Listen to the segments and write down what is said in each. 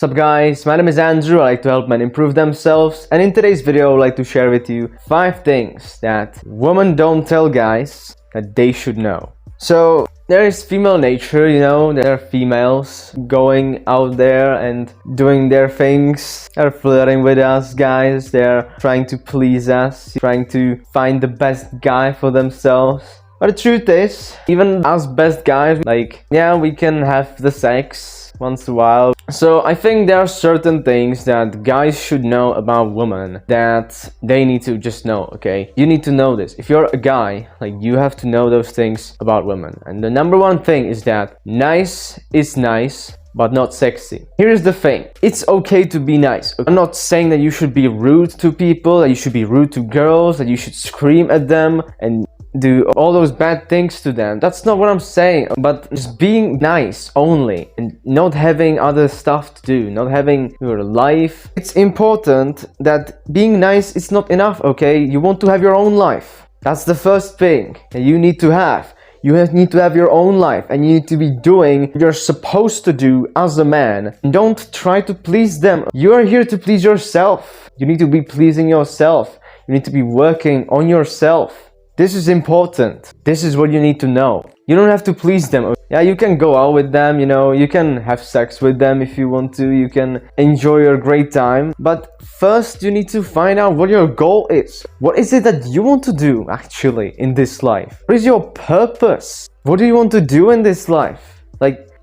What's up guys, my name is Andrew. I like to help men improve themselves, and in today's video I would like to share with you 5 things that women don't tell guys that they should know. So there is female nature, there are females going out there and doing their things. They're flirting with us guys, they're trying to please us, trying to find the best guy for themselves. But the truth is, even us best guys, we can have the sex once in a while. So I think there are certain things that guys should know about women that they need to just know, okay? You need to know this. If you're a guy, you have to know those things about women. And the number one thing is that nice is nice, but not sexy. Here's the thing. It's okay to be nice. I'm not saying that you should be rude to people, that you should be rude to girls, that you should scream at them and do all those bad things to them. That's not what I'm saying, but just being nice only and not having other stuff to do, not having your life. It's important that being nice is not enough, okay? You want to have your own life. That's the first thing that you need to have. You need to have your own life, and you need to be doing what you're supposed to do as a man. Don't try to please them. You are here to please yourself. You need to be pleasing yourself. You need to be working on yourself. This is important. This is what you need to know. You don't have to please them. Yeah, you can go out with them, you can have sex with them if you want to. You can enjoy your great time. But first, you need to find out what your goal is. What is it that you want to do, actually, in this life? What is your purpose? What do you want to do in this life?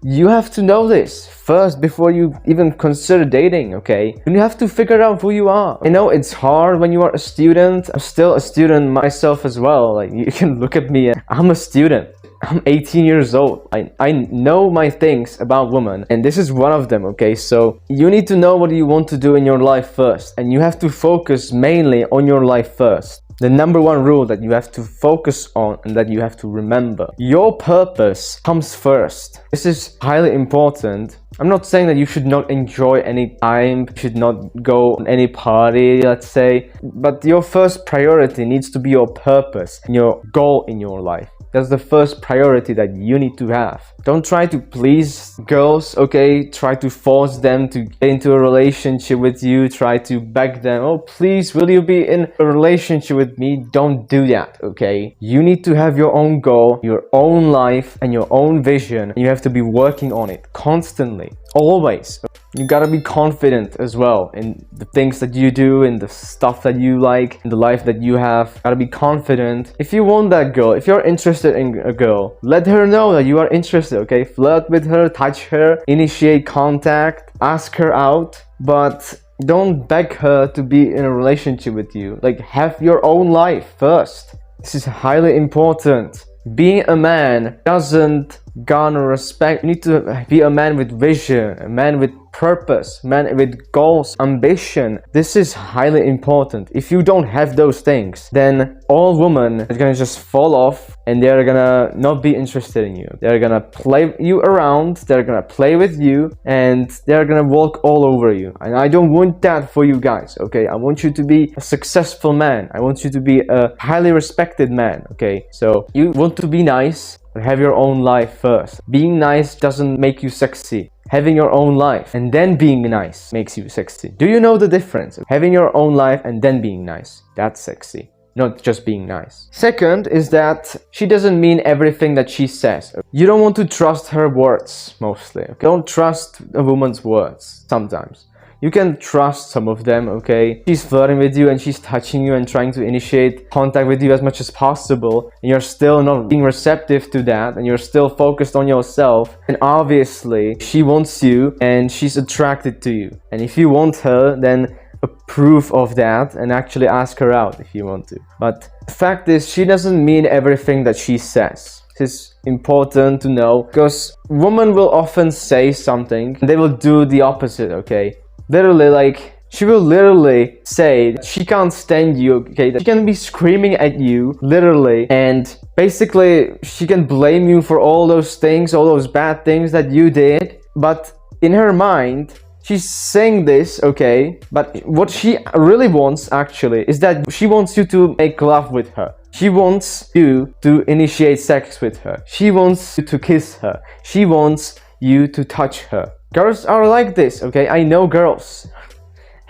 You have to know this first before you even consider dating, okay? You have to figure out who you are. I know it's hard when you are a student. I'm still a student myself as well. You can look at me. I'm a student. I'm 18 years old. I know my things about women, and this is one of them, okay? So you need to know what you want to do in your life first, and you have to focus mainly on your life first. The number one rule that you have to focus on and that you have to remember: your purpose comes first. This is highly important. I'm not saying that you should not enjoy any time, you should not go on any party, let's say, but your first priority needs to be your purpose and your goal in your life. That's the first priority that you need to have. Don't try to please girls, okay? Try to force them to get into a relationship with you. Try to beg them, oh please, will you be in a relationship with me? Don't do that, okay? You need to have your own goal, your own life, and your own vision. You have to be working on it constantly, always. You gotta be confident as well in the things that you do, in the stuff that you like, in the life that you have. Gotta be confident. If you want that girl, if you're interested in a girl, let her know that you are interested, okay? Flirt with her, touch her, initiate contact, ask her out, but don't beg her to be in a relationship with you. Have your own life first. This is highly important. Being a man doesn't garner respect. You need to be a man with vision, a man with purpose, a man with goals, ambition. This is highly important. If you don't have those things, then all women are gonna just fall off and they're gonna not be interested in you. They're gonna play you around, they're gonna play with you, and they're gonna walk all over you. And I don't want that for you guys, okay? I want you to be a successful man. I want you to be a highly respected man, okay? So you want to be nice, but have your own life first. Being nice doesn't make you sexy. Having your own life and then being nice makes you sexy. Do you know the difference? Having your own life and then being nice. That's sexy, not just being nice. Second is that she doesn't mean everything that she says. You don't want to trust her words, mostly. Okay? Don't trust a woman's words sometimes. You can trust some of them, okay? She's flirting with you and she's touching you and trying to initiate contact with you as much as possible, and you're still not being receptive to that, and you're still focused on yourself. And obviously, she wants you and she's attracted to you. And if you want her, then approve of that and actually ask her out if you want to. But the fact is, she doesn't mean everything that she says. This is important to know, because women will often say something and they will do the opposite, okay? Literally, she will literally say that she can't stand you, okay? That she can be screaming at you, literally, and basically she can blame you for all those things, all those bad things that you did. But in her mind, she's saying this, okay? But what she really wants, actually, is that she wants you to make love with her. She wants you to initiate sex with her. She wants you to kiss her. She wants you to touch her. Girls are like this, okay? I know girls.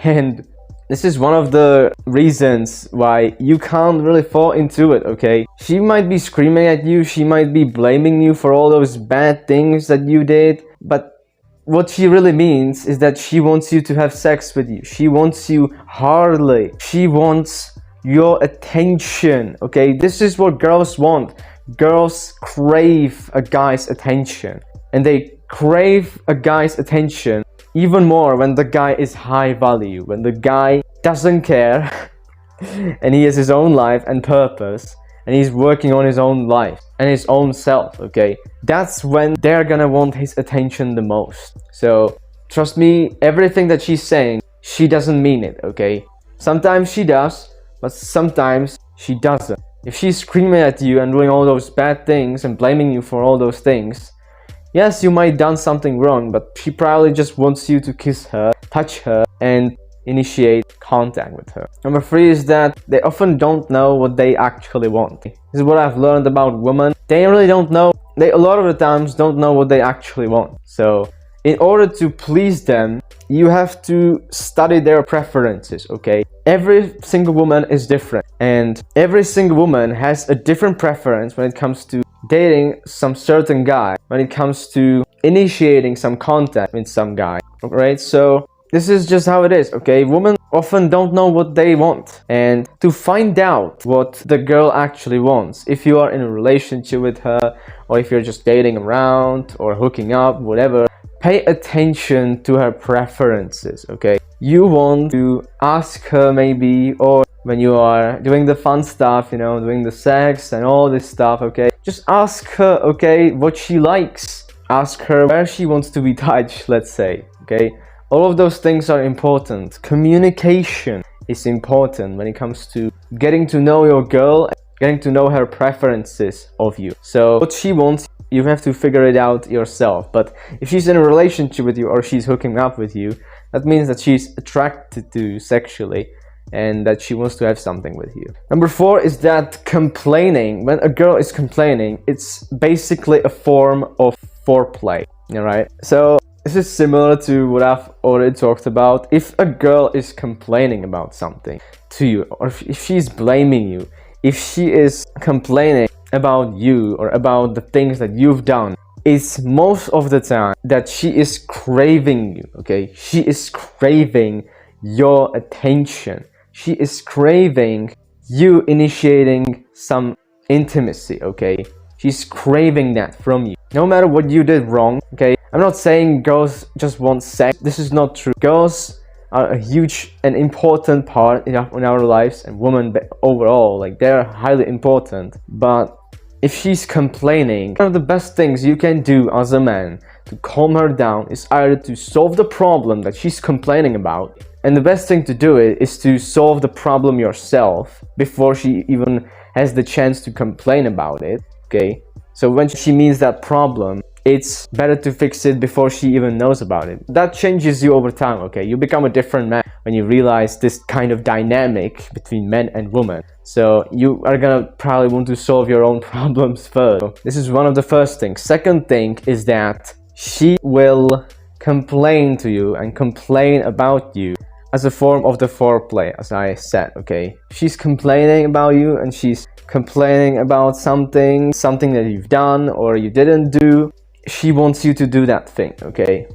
And this is one of the reasons why you can't really fall into it, okay? She might be screaming at you, she might be blaming you for all those bad things that you did, but what she really means is that she wants you to have sex with you. She wants you hardly. She wants your attention, okay? This is what girls want. Girls crave a guy's attention. And they crave a guy's attention even more when the guy is high value, when the guy doesn't care and he has his own life and purpose and he's working on his own life and his own self, okay? That's when they're gonna want his attention the most. So trust me, everything that she's saying, she doesn't mean it, okay? Sometimes she does, but sometimes she doesn't. If she's screaming at you and doing all those bad things and blaming you for all those things, yes, you might have done something wrong, but she probably just wants you to kiss her, touch her, and initiate contact with her. Number 3 is that they often don't know what they actually want. This is what I've learned about women. They really don't know. They a lot of the times don't know what they actually want. So in order to please them, you have to study their preferences, okay? Every single woman is different, and every single woman has a different preference when it comes to dating some certain guy, when it comes to initiating some contact with some guy, right? So this is just how it is, okay? Women often don't know what they want, and to find out what the girl actually wants, if you are in a relationship with her, or if you're just dating around or hooking up, whatever, pay attention to her preferences, okay? You want to ask her maybe, or when you are doing the fun stuff, you know, doing the sex and all this stuff, okay? Just ask her, okay, what she likes. Ask her where she wants to be touched, let's say, okay? All of those things are important. Communication is important when it comes to getting to know your girl, getting to know her preferences of you. So what she wants, you have to figure it out yourself. But if she's in a relationship with you or she's hooking up with you, that means that she's attracted to you sexually and that she wants to have something with you. Number 4 is that complaining. When a girl is complaining, it's basically a form of foreplay, alright? So this is similar to what I've already talked about. If a girl is complaining about something to you, or if she's blaming you, if she is complaining about you or about the things that you've done, it's most of the time that she is craving you, okay? She is craving your attention. She is craving you initiating some intimacy, okay? She's craving that from you. No matter what you did wrong, okay? I'm not saying girls just want sex. This is not true. Girls are a huge and important part in our lives, and women overall, like, they're highly important. But if she's complaining, one of the best things you can do as a man to calm her down is either to solve the problem that she's complaining about, and the best thing to do it is to solve the problem yourself before she even has the chance to complain about it, okay? So when she means that problem, it's better to fix it before she even knows about it. That changes you over time, okay? You become a different man when you realize this kind of dynamic between men and women. So you are gonna probably want to solve your own problems first. So this is one of the first things. Second thing is that she will complain to you and complain about you as a form of the foreplay, as I said, okay? She's complaining about you and she's complaining about something that you've done or you didn't do. She wants you to do that thing, okay?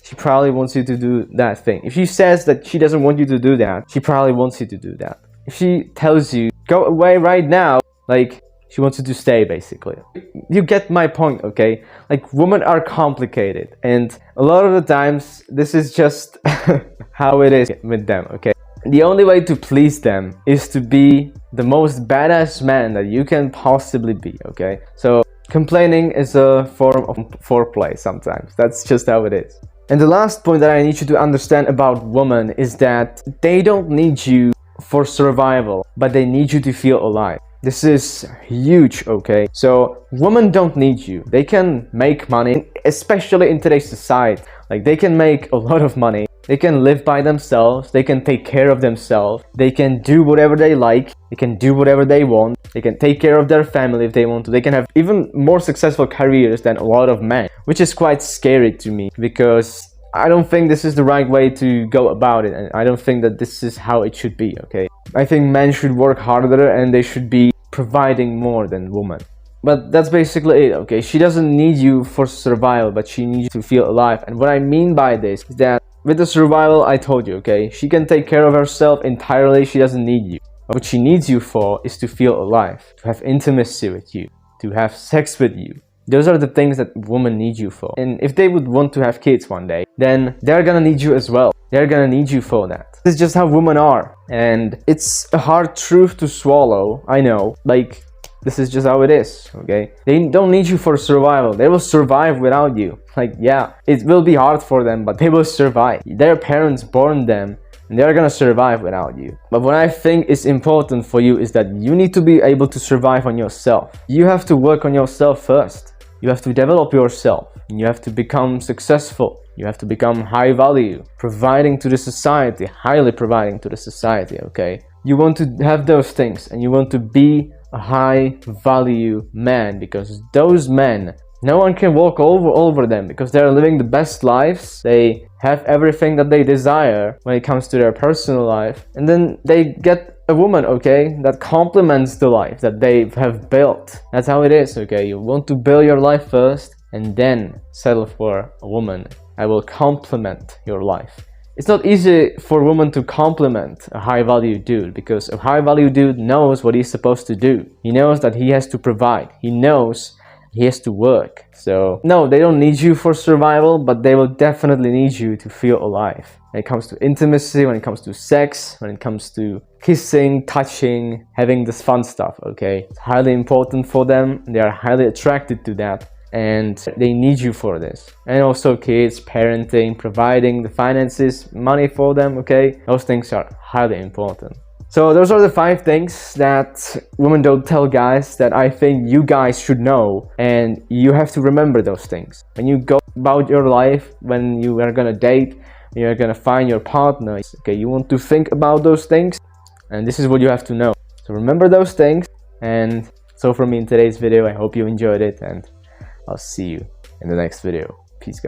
She probably wants you to do that thing. If she says that she doesn't want you to do that, she probably wants you to do that. If she tells you, go away right now, like, she wants you to stay, basically. You get my point, okay? Like, women are complicated, and a lot of the times, this is just how it is with them, okay? The only way to please them is to be the most badass man that you can possibly be, okay? So complaining is a form of foreplay sometimes. That's just how it is. And the last point that I need you to understand about women is that they don't need you for survival, but they need you to feel alive. This is huge, okay? So women don't need you. They can make money, especially in today's society. Like, they can make a lot of money They can live by themselves, they can take care of themselves, they can do whatever they like, they can do whatever they want, they can take care of their family if they want to, they can have even more successful careers than a lot of men, which is quite scary to me, because I don't think this is the right way to go about it, and I don't think that this is how it should be, okay? I think men should work harder and they should be providing more than women. But that's basically it, okay? She doesn't need you for survival, but she needs you to feel alive. And what I mean by this is that with the survival, I told you, okay? She can take care of herself entirely, she doesn't need you. But what she needs you for is to feel alive, to have intimacy with you, to have sex with you. Those are the things that women need you for. And if they would want to have kids one day, then they're gonna need you as well. They're gonna need you for that. This is just how women are. And it's a hard truth to swallow, I know. Like, this is just how it is, okay? They don't need you for survival. They will survive without you. Like, yeah, it will be hard for them, but they will survive. Their parents born them, and they're gonna survive without you. But what I think is important for you is that you need to be able to survive on yourself. You have to work on yourself first. You have to develop yourself. You have to become successful. You have to become high value, providing to the society, highly providing to the society, okay? You want to have those things, and you want to be a high value man, because those men, no one can walk over them, because they're living the best lives. They have everything that they desire when it comes to their personal life, and then they get a woman, okay, that complements the life that they have built. That's how it is, okay? You want to build your life first and then settle for a woman that will complement your life. It's not easy for a woman to compliment a high-value dude, because a high-value dude knows what he's supposed to do. He knows that he has to provide. He knows he has to work. So, no, they don't need you for survival, but they will definitely need you to feel alive. When it comes to intimacy, when it comes to sex, when it comes to kissing, touching, having this fun stuff, okay? It's highly important for them. They are highly attracted to that. And they need you for this. And also kids, parenting, providing the finances, money for them, okay? Those things are highly important. So those are the 5 things that women don't tell guys that I think you guys should know. And you have to remember those things. When you go about your life, when you are gonna date, when you're gonna find your partner, okay, you want to think about those things. And this is what you have to know. So remember those things. And so for me in today's video, I hope you enjoyed it, and I'll see you in the next video. Peace, guys.